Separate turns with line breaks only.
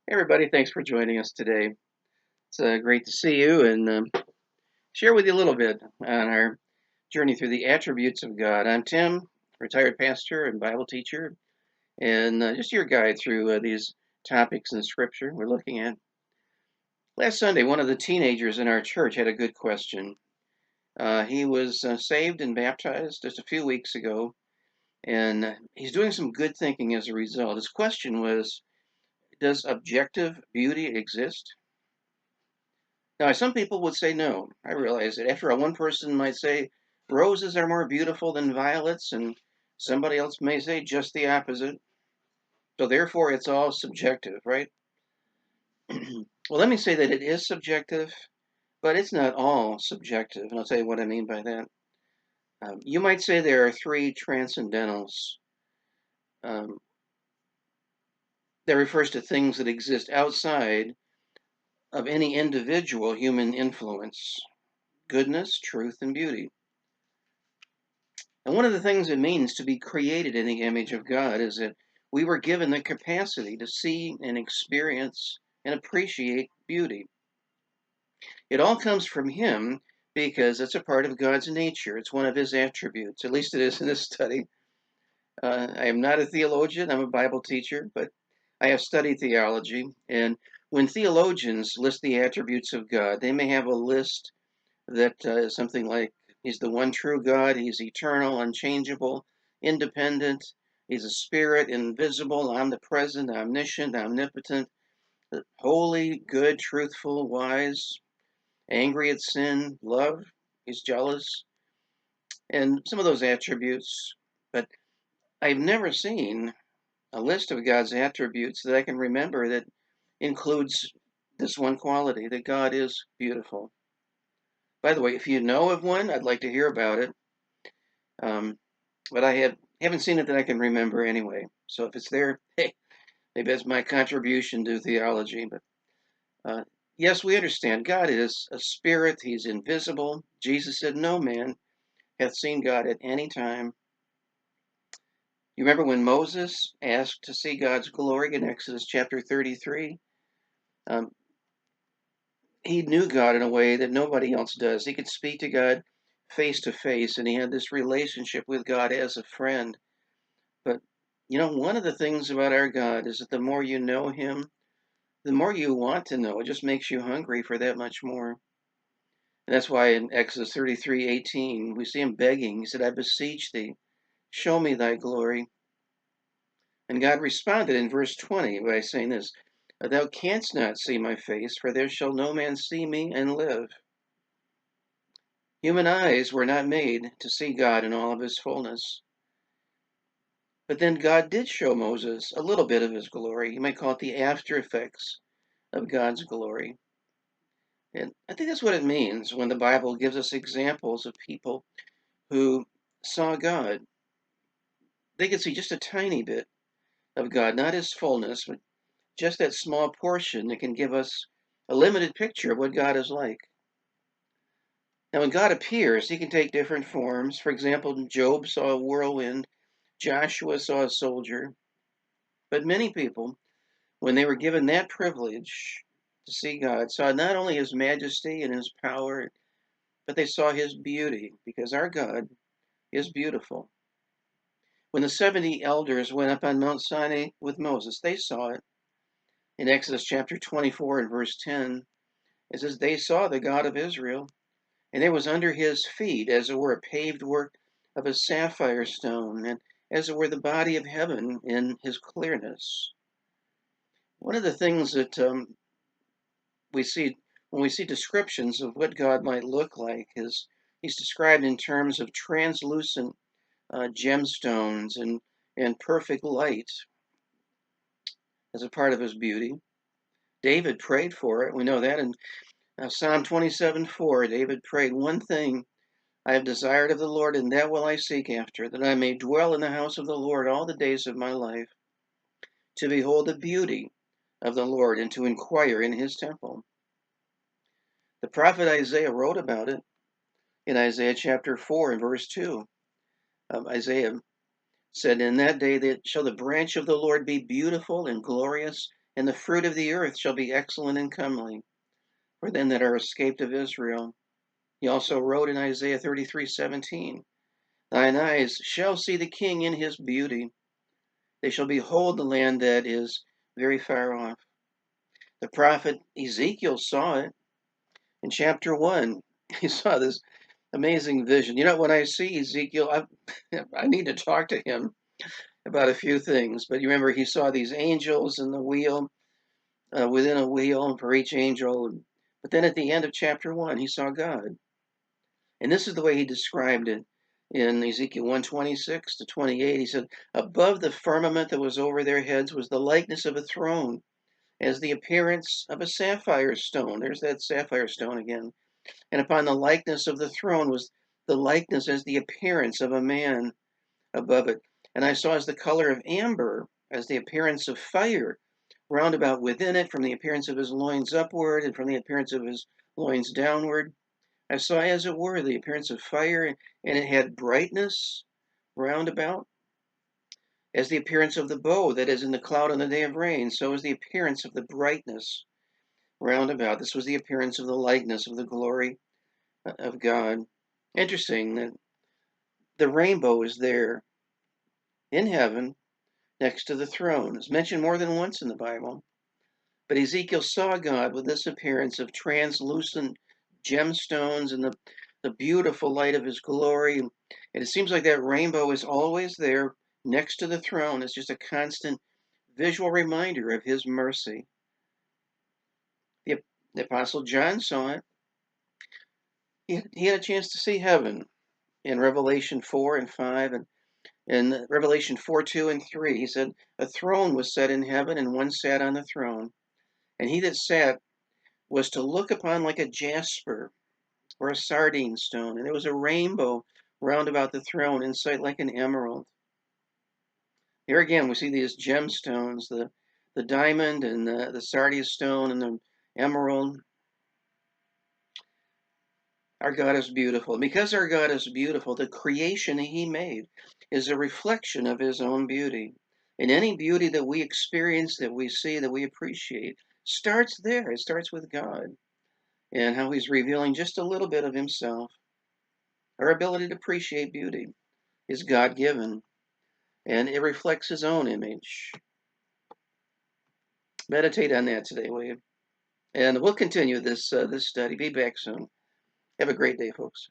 Hey everybody, thanks for joining us today. It's great to see you and share with you a little bit on our journey through the attributes of God. I'm Tim, retired pastor and Bible teacher, and just your guide through these topics in Scripture we're looking at. Last Sunday, one of the teenagers in our church had a good question. He was saved and baptized just a few weeks ago, and he's doing some good thinking as a result. His question was, does objective beauty exist? Now, some people would say no. I realize that. After all, one person might say roses are more beautiful than violets, and somebody else may say just the opposite. So, therefore, it's all subjective, right? Well, let me say that it is subjective, but it's not all subjective. And I'll tell you what I mean by that. You might say there are three transcendentals. Um, that refers to things that exist outside of any individual human influence: goodness, truth, and beauty. And one of the things it means to be created in the image of God is that we were given the capacity to see and experience and appreciate beauty. It all comes from Him because it's a part of God's nature. It's one of His attributes. At least it is in this study. I am not a theologian, I'm a Bible teacher, but I have studied theology. And when theologians list the attributes of God, they may have a list that is something like He's the one true God, He's eternal, unchangeable, independent, He's a spirit, invisible, omnipresent, omniscient, omnipotent, holy, good, truthful, wise, angry at sin, love, He's jealous, and some of those attributes. But I've never seen a list of God's attributes that I can remember that includes this one quality, that God is beautiful. By the way, if you know of one, I'd like to hear about it. Um, but haven't seen it that I can remember anyway. So if it's there, hey, maybe that's my contribution to theology. But uh, yes, we understand God is a spirit; He's invisible. Jesus said, "No man hath seen God at any time." You remember when Moses asked to see God's glory in Exodus chapter 33? Um, he knew God in a way that nobody else does. He could speak to God face to face, and he had this relationship with God as a friend. But one of the things about our God is that the more you know Him, the more you want to know. It just makes you hungry for that much more. And that's why in Exodus 33:18, we see Him begging. He said, I beseech thee, show me thy glory. And God responded in verse 20 by saying this, thou canst not see my face, for there shall no man see me and live. Human eyes were not made to see God in all of His fullness. But then God did show Moses a little bit of His glory. You might call it the after effects of God's glory. And I think that's what it means when the Bible gives us examples of people who saw God. They could see just a tiny bit of God, not His fullness, but just that small portion that can give us a limited picture of what God is like. Now, when God appears, He can take different forms. For example, Job saw a whirlwind, Joshua saw a soldier. But many people, when they were given that privilege to see God, saw not only His majesty and His power, but they saw His beauty, because our God is beautiful. When the 70 elders went up on Mount Sinai with Moses, they saw it. In Exodus chapter 24 and verse 10, it says, they saw the God of Israel, and it was under His feet, as it were a paved work of a sapphire stone, and as it were the body of heaven in His clearness. One of the things that we see when we see descriptions of what God might look like is He's described in terms of translucent gemstones and perfect light as a part of His beauty. David prayed for it. We know that in Psalm 27:4. David prayed, one thing I have desired of the Lord, and that will I seek after, that I may dwell in the house of the Lord all the days of my life, to behold the beauty of the Lord and to inquire in His temple. The prophet Isaiah wrote about it in Isaiah chapter 4 and verse 2. Isaiah said, in that day that shall the branch of the Lord be beautiful and glorious And the fruit of the earth shall be excellent and comely for them that are escaped of Israel. He also wrote in Isaiah 33:17, Thine eyes shall see the king in his beauty. They shall behold the land that is very far off. The prophet Ezekiel saw it in chapter 1. He saw this amazing vision. When I see Ezekiel, I need to talk to him about a few things. But you remember, he saw these angels in the wheel, within a wheel for each angel. But then at the end of chapter 1, he saw God. And this is the way he described it in Ezekiel 1:26-28. He said, Above the firmament that was over their heads was the likeness of a throne, as the appearance of a sapphire stone. There's that sapphire stone again. And upon the likeness of the throne was the likeness as the appearance of a man above it. And I saw as the color of amber, as the appearance of fire, round about within it, from the appearance of his loins upward, and from the appearance of his loins downward. I saw as it were the appearance of fire, and it had brightness round about, as the appearance of the bow that is in the cloud on the day of rain. So is the appearance of the brightness round about. This was the appearance of the likeness of the glory of God. Interesting that the rainbow is there in heaven next to the throne. It's mentioned more than once in the Bible. But Ezekiel saw God with this appearance of translucent gemstones and the beautiful light of his glory. And it seems like that rainbow is always there next to the throne. It's just a constant visual reminder of his mercy. The, the Apostle John saw it. He had a chance to see heaven in Revelation 4 and 5. And in Revelation 4, 2 and 3, he said, A throne was set in heaven, and one sat on the throne. And he that sat was to look upon like a jasper or a sardine stone, and there was a rainbow round about the throne, in sight like an emerald. Here again, we see these gemstones, the diamond and the sardius stone and the emerald. Our God is beautiful. And because our God is beautiful, the creation he made is a reflection of his own beauty. And any beauty that we experience, that we see, that we appreciate, starts there. It starts with God and how he's revealing just a little bit of himself. Our ability to appreciate beauty is God-given, and it reflects his own image. Meditate on that today, will you? And we'll continue this study. Be back soon. Have a great day, folks.